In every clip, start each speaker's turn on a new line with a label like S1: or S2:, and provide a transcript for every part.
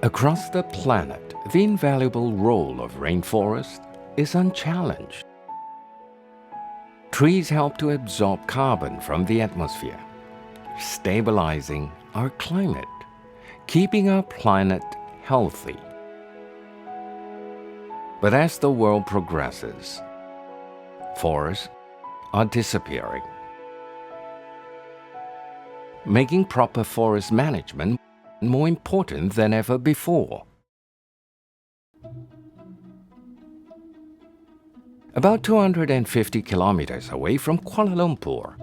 S1: Across the planet, the invaluable role of rainforest is unchallenged. Trees help to absorb carbon from the atmosphere, stabilizing our climate, keeping our planet healthy. But as the world progresses, forests are disappearing, making proper forest management more important than ever before. About 250 kilometers away from Kuala Lumpur,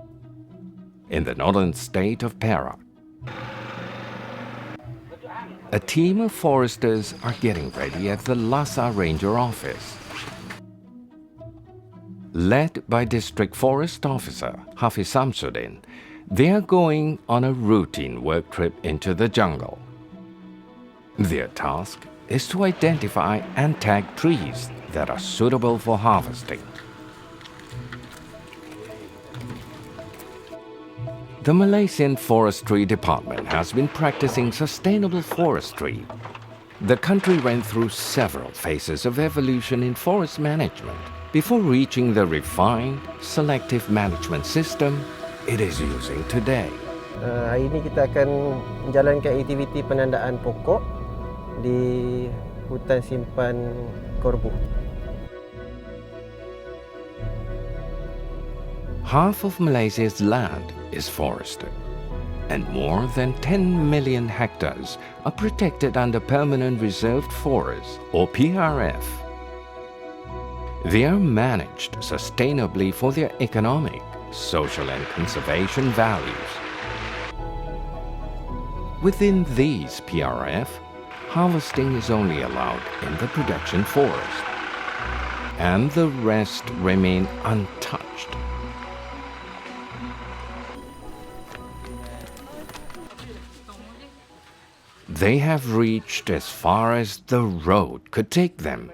S1: in the northern state of Perak, a team of foresters are getting ready at the Lhasa Ranger office. Led by District Forest Officer Hafiz Samsudin, they are going on a routine work trip into the jungle. Their task is to identify and tag trees that are suitable for harvesting. The Malaysian Forestry Department has been practicing sustainable forestry. The country went through several phases of evolution in forest management before reaching the refined, selective management system it is using today.
S2: Hari ini kita akan menjalankan aktiviti penandaan pokok di hutan simpan Korbu.
S1: Half of Malaysia's land is forested, and more than 10 million hectares are protected under Permanent Reserved Forests, or PRF. They are managed sustainably for their economic, social and conservation values. Within these PRF, harvesting is only allowed in the production forest, and the rest remain untouched. They have reached as far as the road could take them.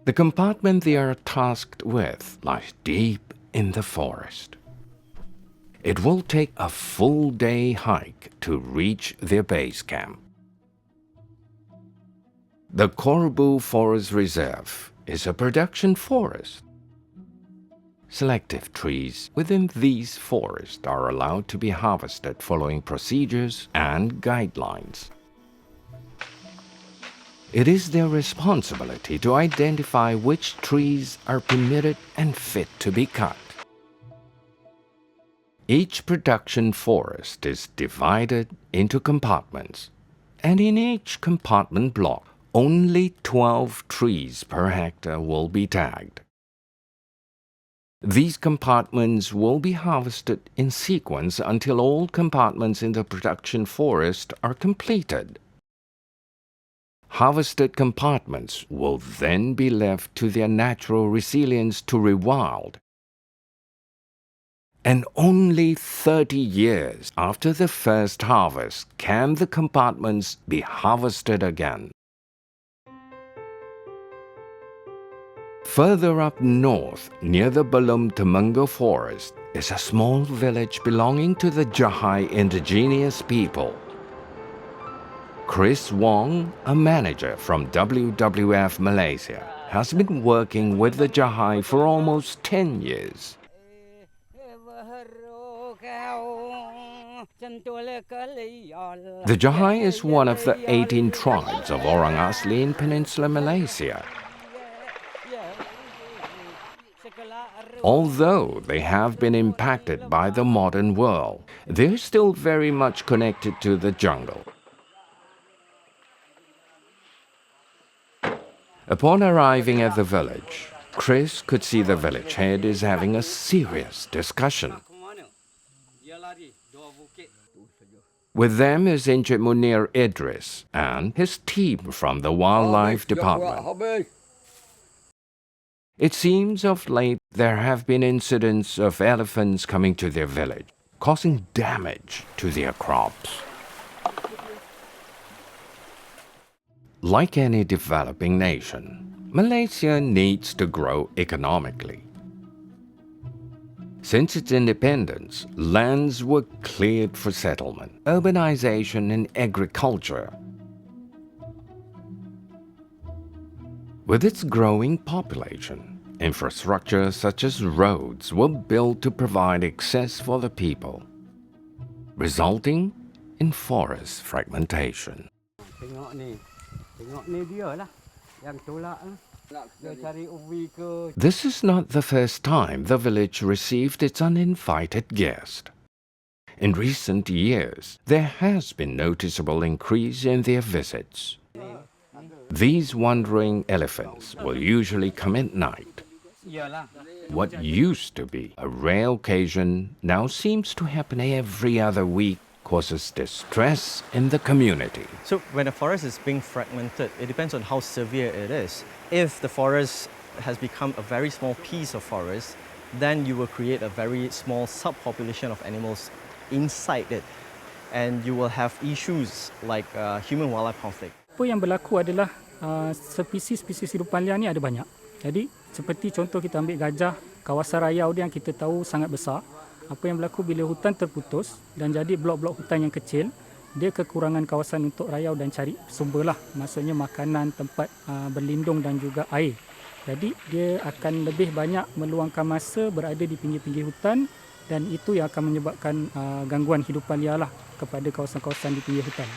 S1: The compartment they are tasked with lies deep in the forest. It will take a full day hike to reach their base camp. The Korbu Forest Reserve is a production forest. Selective trees within these forests are allowed to be harvested following procedures and guidelines. It is their responsibility to identify which trees are permitted and fit to be cut. Each production forest is divided into compartments, and in each compartment block, only 12 trees per hectare will be tagged. These compartments will be harvested in sequence until all compartments in the production forest are completed. Harvested compartments will then be left to their natural resilience to rewild. And only 30 years after the first harvest can the compartments be harvested again. Further up north, near the Belum Temenggo forest, is a small village belonging to the Jahai indigenous people. Chris Wong, a manager from WWF Malaysia, has been working with the Jahai for almost 10 years. The Jahai is one of the 18 tribes of Orang Asli in Peninsular Malaysia. Although they have been impacted by the modern world, they're still very much connected to the jungle. Upon arriving at the village, Chris could see the village head is having a serious discussion. With them is Encik Munir Idris and his team from the Wildlife Department. It seems of late there have been incidents of elephants coming to their village, causing damage to their crops. Like any developing nation, Malaysia needs to grow economically. Since its independence, lands were cleared for settlement, urbanization and agriculture. With its growing population, infrastructure such as roads were built to provide access for the people, resulting in forest fragmentation. This is not the first time the village received its uninvited guest. In recent years, there has been noticeable increase in their visits. These wandering elephants will usually come at night. What used to be a rare occasion now seems to happen every other week, causes distress in the community.
S3: So when a forest is being fragmented, it depends on how severe it is. If the forest has become a very small piece of forest, then you will create a very small subpopulation of animals inside it, and you will have issues like human-wildlife conflict.
S4: Apa yang berlaku adalah spesies-spesies hidupan liar ni ada banyak. Jadi seperti contoh kita ambil gajah, kawasan rayau dia yang kita tahu sangat besar. Apa yang berlaku bila hutan terputus dan jadi blok-blok hutan yang kecil, dia kekurangan kawasan untuk rayau dan cari sumber lah. Maksudnya makanan, tempat berlindung dan juga air. Jadi dia akan lebih banyak meluangkan masa berada di pinggir-pinggir hutan, dan itu yang akan menyebabkan gangguan hidupan liar lah kepada kawasan-kawasan di pinggir hutan.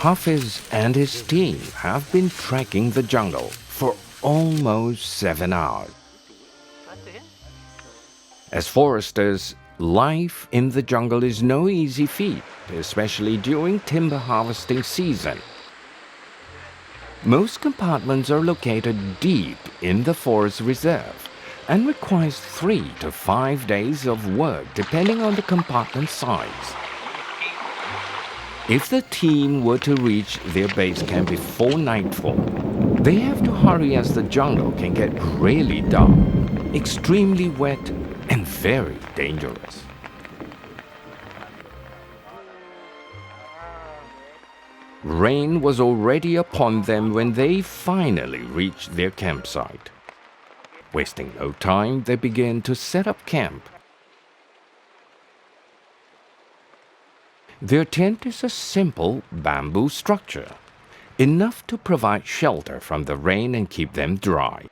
S1: Hafiz and his team have been trekking the jungle for almost 7 hours. As foresters, life in the jungle is no easy feat, especially during timber harvesting season. Most compartments are located deep in the forest reserve and requires 3 to 5 days of work depending on the compartment size. If the team were to reach their base camp before nightfall, they have to hurry as the jungle can get really dark, extremely wet, and very dangerous. Rain was already upon them when they finally reached their campsite. Wasting no time, they began to set up camp. Their tent is a simple bamboo structure, enough to provide shelter from the rain and keep them dry.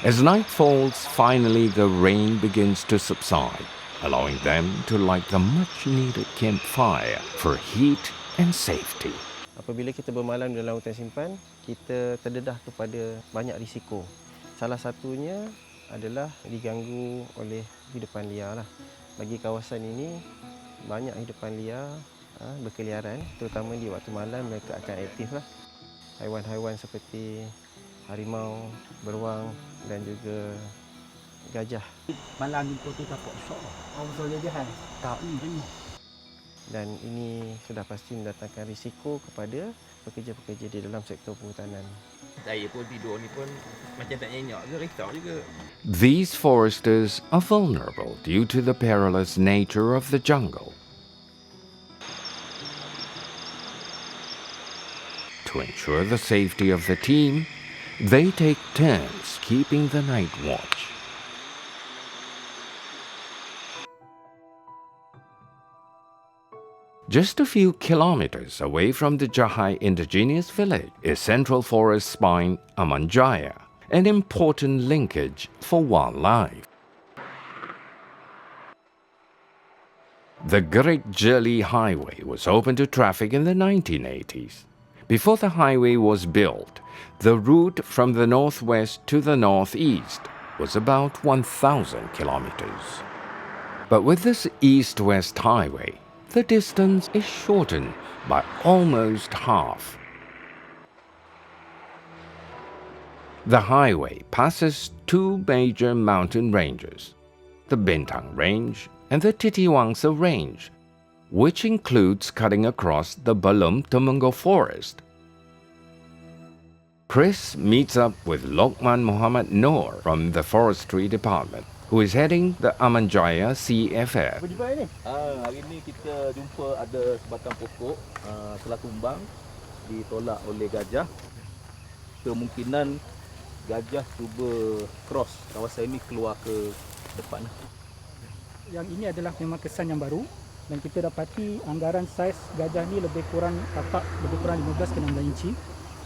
S1: As night falls, finally the rain begins to subside, allowing them to light the much-needed campfire for heat and safety.
S2: Apabila kita bermalam dalam hutan simpan, kita terdedah kepada banyak risiko. Salah satunya adalah diganggu oleh hidupan liar lah. Bagi kawasan ini, banyak hidupan liar berkeliaran, terutama di waktu malam mereka akan aktif lah. Haiwan-haiwan seperti harimau, beruang dan juga gajah.
S5: Malam itu kita kosong. Oh, betul dia kan? Tak ni.
S2: Dan ini sudah pasti mendatangkan risiko kepada pekerja-pekerja di dalam sektor perhutanan.
S5: Saya pun tidur ni pun macam tak nyenyak ke, risau juga.
S1: These foresters are vulnerable due to the perilous nature of the jungle. To ensure the safety of the team, they take turns keeping the night watch. Just a few kilometers away from the Jahai indigenous village is Central Forest Spine Amanjaya, an important linkage for wildlife. The Great Jeli Highway was opened to traffic in the 1980s. Before the highway was built, the route from the northwest to the northeast was about 1,000 kilometers. But with this east-west highway, the distance is shortened by almost half. The highway passes 2 major mountain ranges, the Bintang Range and the Titiwangsa Range, which includes cutting across the Belum Temenggo Forest. Chris meets up with Lokman Muhammad Noor from the Forestry Department, who is heading the Amanjaya CFF.
S5: Hari ni kita jumpa ada sebatang pokok telah tumbang, ditolak oleh gajah. Kemungkinan
S6: gajah cuba cross kawasan ini keluar ke depan.
S4: Yang ini adalah memang kesan yang baru dan kita dapati anggaran saiz gajah ni lebih kurang tapak lebih kurang 15 ke 16 inci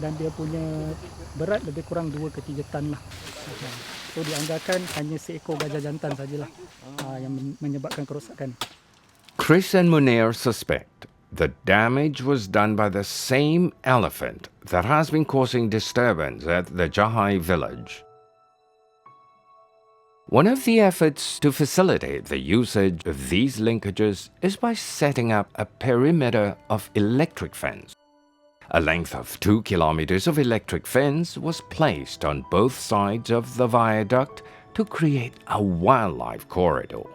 S4: dan dia punya berat lebih kurang 2 ke 3 tan lah. So dianggarkan hanya seekor gajah jantan sajalah yang menyebabkan kerosakan.
S1: Chris and Munir suspect the damage was done by the same elephant that has been causing disturbance at the Jahai village. One of the efforts to facilitate the usage of these linkages is by setting up a perimeter of electric fence. A length of 2 kilometers of electric fence was placed on both sides of the viaduct to create a wildlife corridor.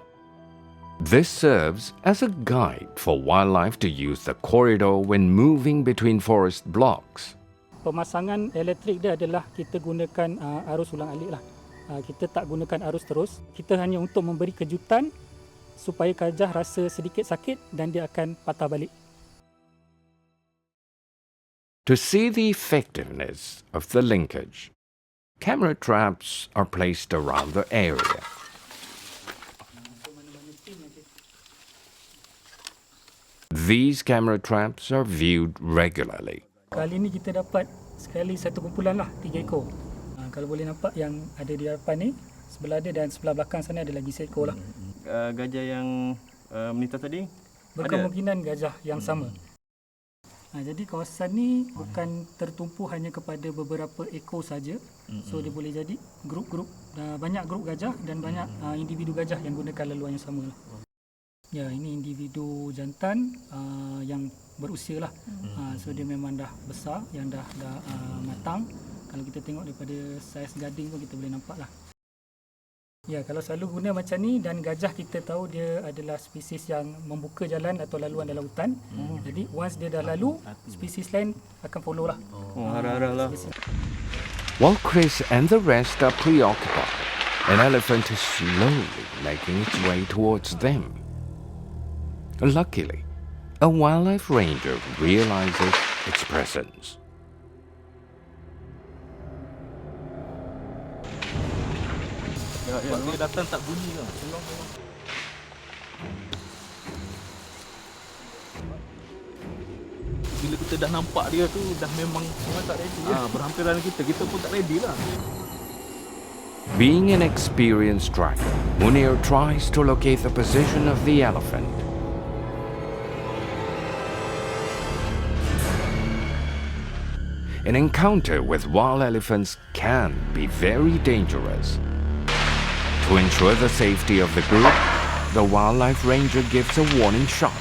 S1: This serves as a guide for wildlife to use the corridor when moving between forest blocks.
S4: Pemasangan elektrik dia adalah kita gunakan arus ulang alik lah. Kita tak gunakan arus terus. Kita hanya untuk memberi kejutan supaya gajah rasa sedikit sakit dan dia akan patah balik.
S1: To see the effectiveness of the linkage, camera traps are placed around the area. These camera traps are viewed regularly.
S4: Kali ini kita dapat sekali satu kumpulan lah, 3 ekor. Kalau boleh nampak yang ada di hadapan ni, sebelah dia dan sebelah belakang sana ada lagi seekor lah.
S3: Gajah yang menita tadi?
S4: Berkemungkinan gajah yang sama. Jadi kawasan ni bukan tertumpu hanya kepada beberapa ekor saja. So dia boleh jadi grup-grup, banyak grup gajah dan banyak individu gajah yang gunakan laluan yang sama lah. Ya, ini individu jantan yang berusia lah. So dia memang dah besar, yang dah matang. Kalau kita tengok daripada saiz gading pun kita boleh nampak lah. Ya, kalau selalu guna macam ni dan gajah kita tahu dia adalah spesies yang membuka jalan atau laluan dalam hutan. Jadi once dia dah lalu, spesies lain akan follow lah.
S3: Harap-harap lah.
S1: While Chris and the rest are preoccupied, an elephant is slowly making its way towards them. Luckily, a wildlife ranger realizes its presence.
S6: Dia datang tak bunyi lah. Bila kita dah nampak dia tu, dah memang tak ready. Berhampiran kita pun tak ready lah.
S1: Being an experienced tracker, Munir tries to locate the position of the elephant. An encounter with wild elephants can be very dangerous. To ensure the safety of the group, the wildlife ranger gives a warning shot.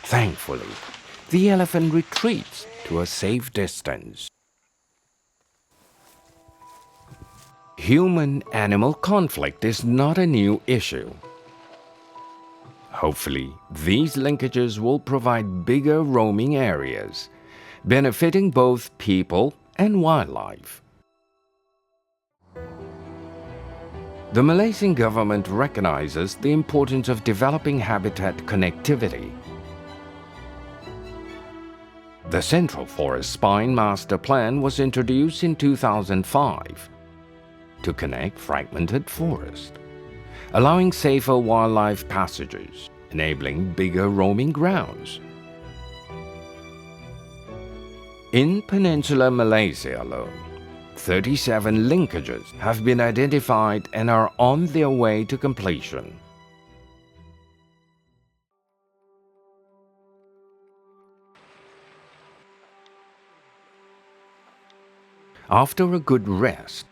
S1: Thankfully, the elephant retreats to a safe distance. Human-animal conflict is not a new issue. Hopefully, these linkages will provide bigger roaming areas, benefiting both people and wildlife. The Malaysian government recognizes the importance of developing habitat connectivity. The Central Forest Spine Master Plan was introduced in 2005 to connect fragmented forest, allowing safer wildlife passages, enabling bigger roaming grounds. In Peninsular Malaysia alone, 37 linkages have been identified and are on their way to completion. After a good rest,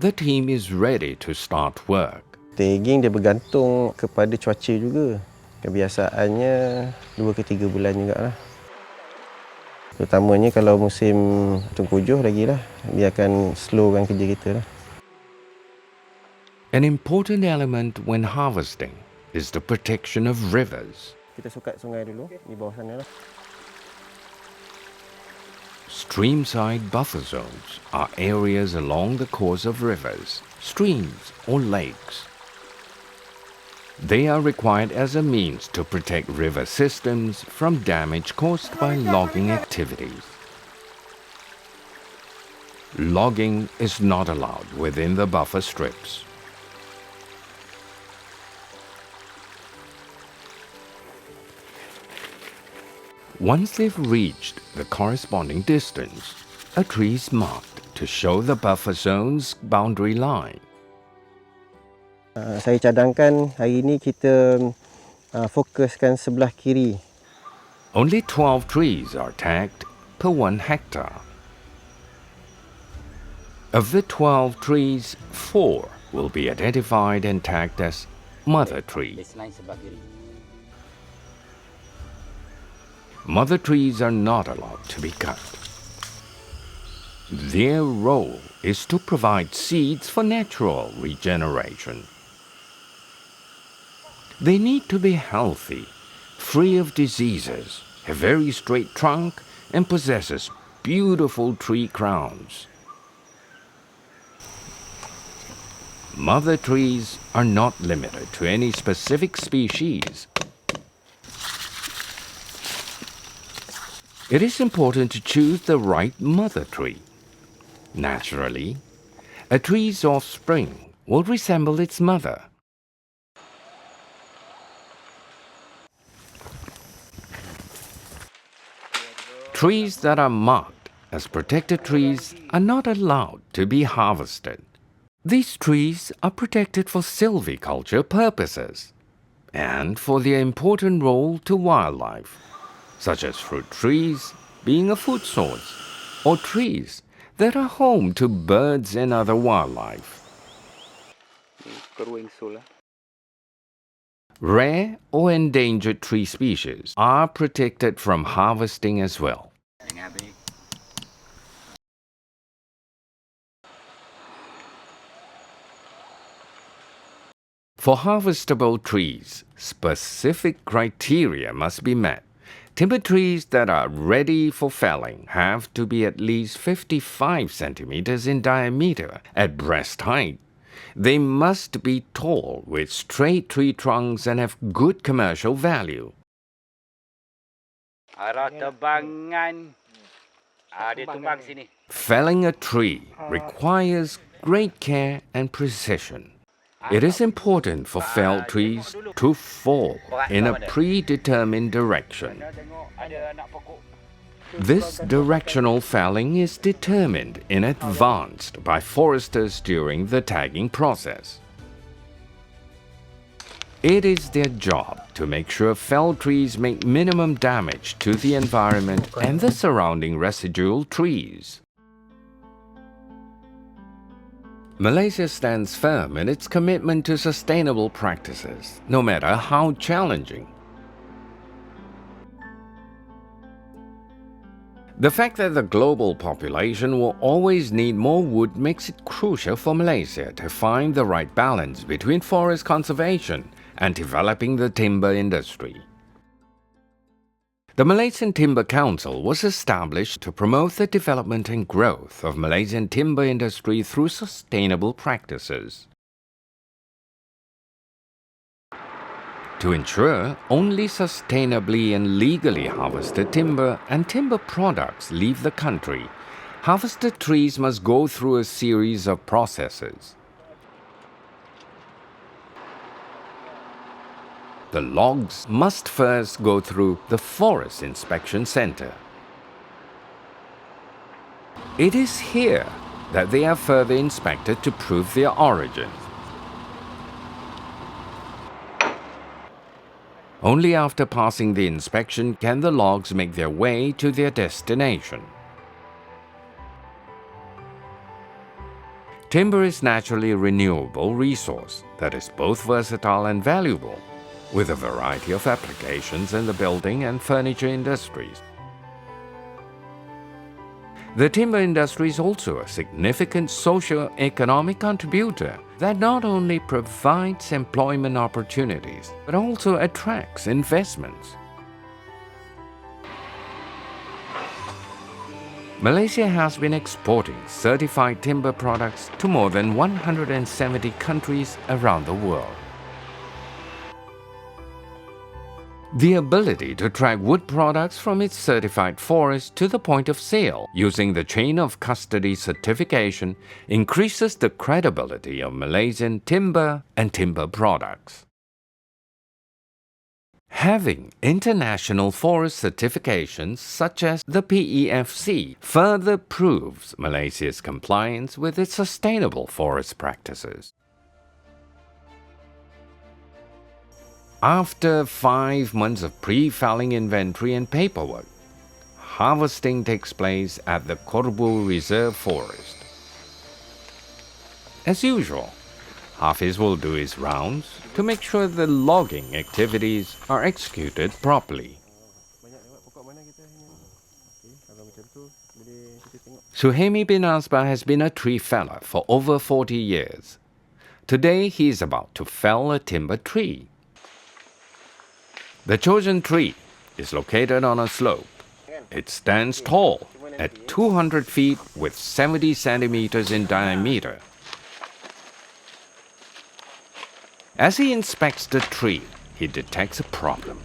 S1: the team is ready to start work.
S2: Tagging dia bergantung kepada cuaca juga. Kebiasaannya 2 ke 3 bulan jugalah. Terutamanya kalau musim tengkujuh lagi lah, dia akan slowkan kerja kita lah.
S1: An important element when harvesting is the protection of rivers.
S2: Kita sukat sungai dulu, di bawah sana lah.
S1: Streamside buffer zones are areas along the course of rivers, streams or lakes. They are required as a means to protect river systems from damage caused by logging activities. Logging is not allowed within the buffer strips. Once they've reached the corresponding distance, a tree is marked to show the buffer zone's boundary line.
S2: Saya cadangkan hari ini kita fokuskan sebelah kiri.
S1: Only 12 trees are tagged per 1 hectare. Of the 12 trees, 4 will be identified and tagged as mother tree. Mother trees are not allowed to be cut. Their role is to provide seeds for natural regeneration. They need to be healthy, free of diseases, have very straight trunk, and possesses beautiful tree crowns. Mother trees are not limited to any specific species. It is important to choose the right mother tree. Naturally, a tree's offspring will resemble its mother. Trees that are marked as protected trees are not allowed to be harvested. These trees are protected for silviculture purposes and for their important role to wildlife, such as fruit trees being a food source, or trees that are home to birds and other wildlife. Rare or endangered tree species are protected from harvesting as well. For harvestable trees, specific criteria must be met. Timber trees that are ready for felling have to be at least 55 centimeters in diameter at breast height. They must be tall with straight tree trunks and have good commercial value. Felling a tree requires great care and precision. It is important for felled trees to fall in a predetermined direction. This directional felling is determined in advance by foresters during the tagging process. It is their job to make sure felled trees make minimum damage to the environment and the surrounding residual trees. Malaysia stands firm in its commitment to sustainable practices, no matter how challenging. The fact that the global population will always need more wood makes it crucial for Malaysia to find the right balance between forest conservation and developing the timber industry. The Malaysian Timber Council was established to promote the development and growth of Malaysian timber industry through sustainable practices. To ensure only sustainably and legally harvested timber and timber products leave the country, harvested trees must go through a series of processes. The logs must first go through the Forest Inspection Center. It is here that they are further inspected to prove their origin. Only after passing the inspection can the logs make their way to their destination. Timber is naturally a renewable resource that is both versatile and valuable, with a variety of applications in the building and furniture industries. The timber industry is also a significant socio-economic contributor that not only provides employment opportunities, but also attracts investments. Malaysia has been exporting certified timber products to more than 170 countries around the world. The ability to track wood products from its certified forest to the point of sale using the chain of custody certification increases the credibility of Malaysian timber and timber products. Having international forest certifications such as the PEFC further proves Malaysia's compliance with its sustainable forest practices. After 5 months of pre-felling inventory and paperwork, harvesting takes place at the Korbu Reserve Forest. As usual, Hafiz will do his rounds to make sure the logging activities are executed properly. Suhaimi bin Asbah has been a tree feller for over 40 years. Today he is about to fell a timber tree. The chosen tree is located on a slope. It stands tall at 200 feet with 70 centimeters in diameter. As he inspects the tree, he detects a problem.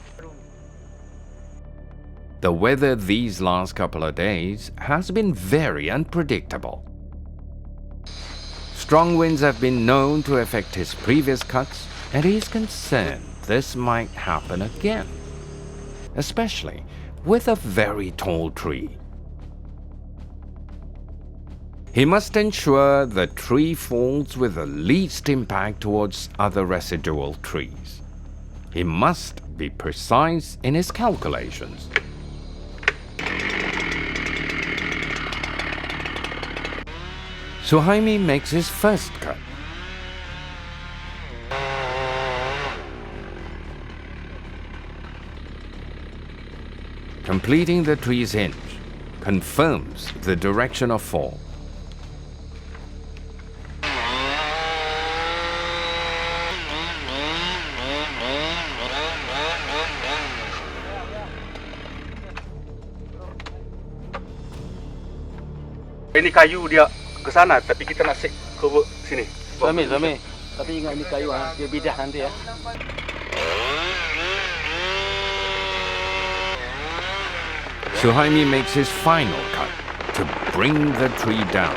S1: The weather these last couple of days has been very unpredictable. Strong winds have been known to affect his previous cuts, and he is concerned this might happen again, especially with a very tall tree. He must ensure the tree falls with the least impact towards other residual trees. He must be precise in his calculations. Suhaimi makes his first cut. Completing the tree's hinge confirms the direction of fall.
S6: Ini kayu dia ke sana, tapi kita nak set ke sini.
S5: Suami. Tapi ingat ini kayu dia bidah nanti ya.
S1: Suhaimi makes his final cut to bring the tree down.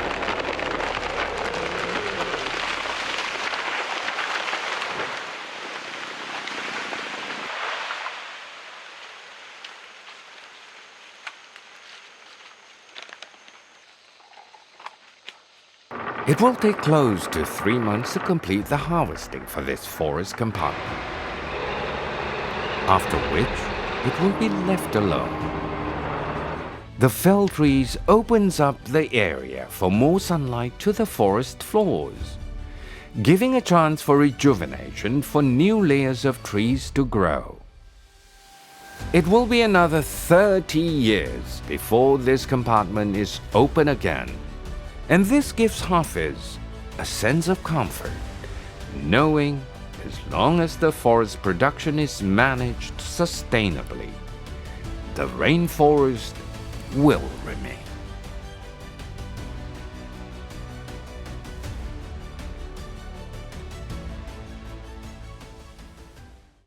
S1: It will take close to 3 months to complete the harvesting for this forest compartment, after which it will be left alone. The felled trees opens up the area for more sunlight to the forest floors, giving a chance for rejuvenation for new layers of trees to grow. It will be another 30 years before this compartment is open again, and this gives Hafiz a sense of comfort, knowing as long as the forest production is managed sustainably, the rainforest will remain.